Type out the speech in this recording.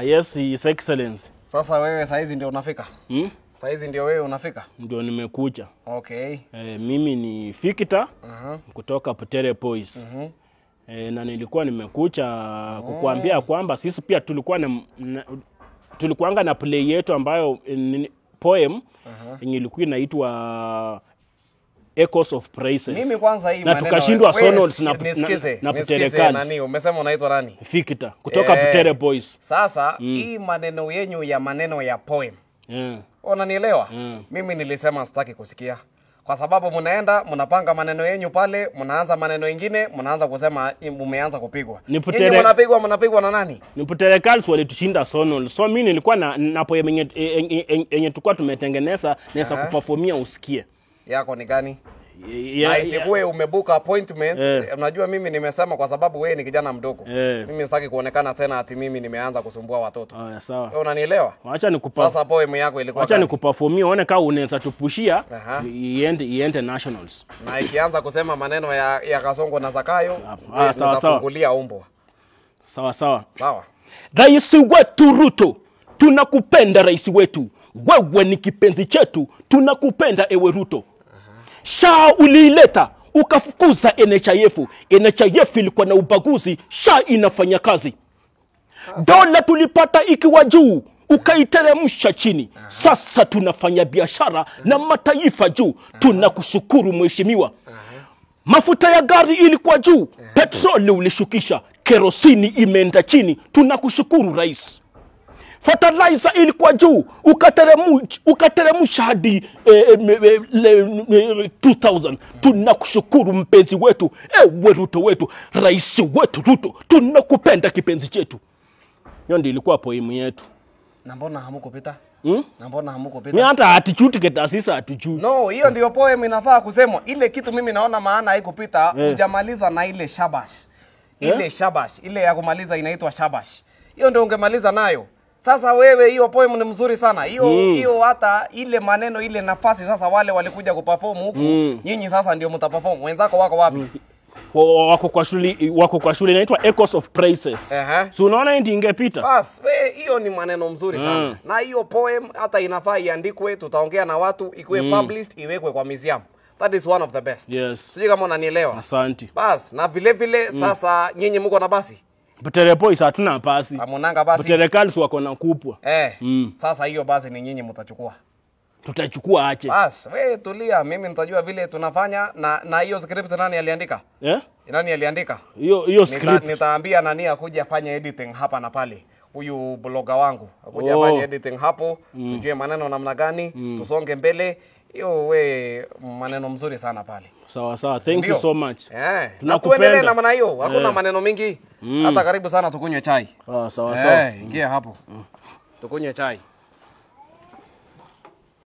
Yes, His Excellency. Sasa wewe saizi ndio unafika? Saizi ndio wewe unafika? Ndio nimekuja. Okay. Mimi ni Fikita kutoka Butere Boys. Na nilikuwa nimekuja kukuambia kwamba sisi pia tulikuanga na play yetu ambayo poem ilikuwa inaitwa Echoes of Praises. Mimi kwanza hii na tukashindwa Sonals na Butere Girls. Nani umesema unaitwa nani? Fikita kutoka Butere Boys. Sasa hii maneno yenyu ya maneno ya poem. Unanielewa? Mimi nilisema sitaki kusikia. Kwa sababu mnaenda mnapanga maneno yenyu pale, mnaanza maneno mengine, mnaanza kusema umeanza kupigwa. Nyinyi mnapigwa na nani? Ni Butere Girls walitushinda Sonal. So mimi nilikuwa na poem yenye tulikuwa tumetengeneza naweza kuperformia usikie. Yako ni gani? Na isikuwe umebuka appointment. Unajua mimi nimesema kwa sababu wewe ni kijana mdogo. Mimi sitaki kuonekana tena ati mimi nimeanza kusumbua watoto. Sawa. Wewe unanielewa? Sasa poem yako ilikuwa acha nikuperformia uone kama unaweza tupushia iende nationals. Na ikianza kusema maneno ya Kasongo na Zakayo, sawa. Umbwa. Sawa. Rais wetu Ruto, tunakupenda rais wetu. Wewe ni kipenzi chetu, tunakupenda ewe Ruto. SHA uliileta, ukafukuza NHIF. NHIF ilikuwa na ubaguzi, SHA inafanya kazi. Dola tulipata ikiwa juu, ukaiteremsha chini. Sasa tunafanya biashara na mataifa juu. Tunakushukuru mheshimiwa. Mafuta ya gari ilikuwa juu, petroli ulishukisha, kerosini imeenda chini. Tunakushukuru rais. Fertilizer ilikuwa juu, ukateremsha hadi 2000. Tunakushukuru mpenzi wetu, ewe Ruto wetu, rais wetu Ruto, tunakupenda kipenzi chetu. Hiyo ndio ilikuwa poemu yetu. Na mbona hamukupita? Mimi hata attitude ketasisa attitude. No, hiyo ndio poem inafaa kusemwa. Ile kitu mimi naona maana haikupita, hujamaliza na ile shabash. Ile ya kumaliza inaitwa shabash. Hiyo ndio ungemaliza nayo. Sasa wewe hiyo poem ni mzuri sana. Hiyo hata ile maneno ile nafasi sasa wale walikuja kuperform huku. Nyinyi sasa ndio mtaperform. Wenzako wako wapi? Wako kwa shule inaitwa Echoes of Praises. So unaona ndio ingepita. Bas, hiyo ni maneno mzuri sana. Na hiyo poem hata inafaa iandikwe, tutaongea na watu, ikuwe published, iwekwe kwa museum. That is one of the best. Yes. Sijui kama unanielewa. Asante. Bas, na vile sasa nyinyi mko na basi? Butere Boys hatuna basi. Amunanga basi. Butere Girls wako na kupwa. Sasa hiyo basi ni nyinyi mtachukua. Tutachukua ache. Bas, wewe tulia, mimi nitajua vile tunafanya na hiyo script nani aliandika? Nani aliandika? Hiyo script nitaambia nani akuje afanye editing hapa na pale. Huyu blogger wangu akuje afanye editing hapo, tujue maneno namna gani, tusonge mbele. Hiyo maneno mzuri sana pale. Sawa. Thank you so much. Tunakupenda na maana hiyo. Hakuna maneno mingi. Hata karibu sana tukunywe chai. Sawa. Ingia hapo. Tukunywe chai.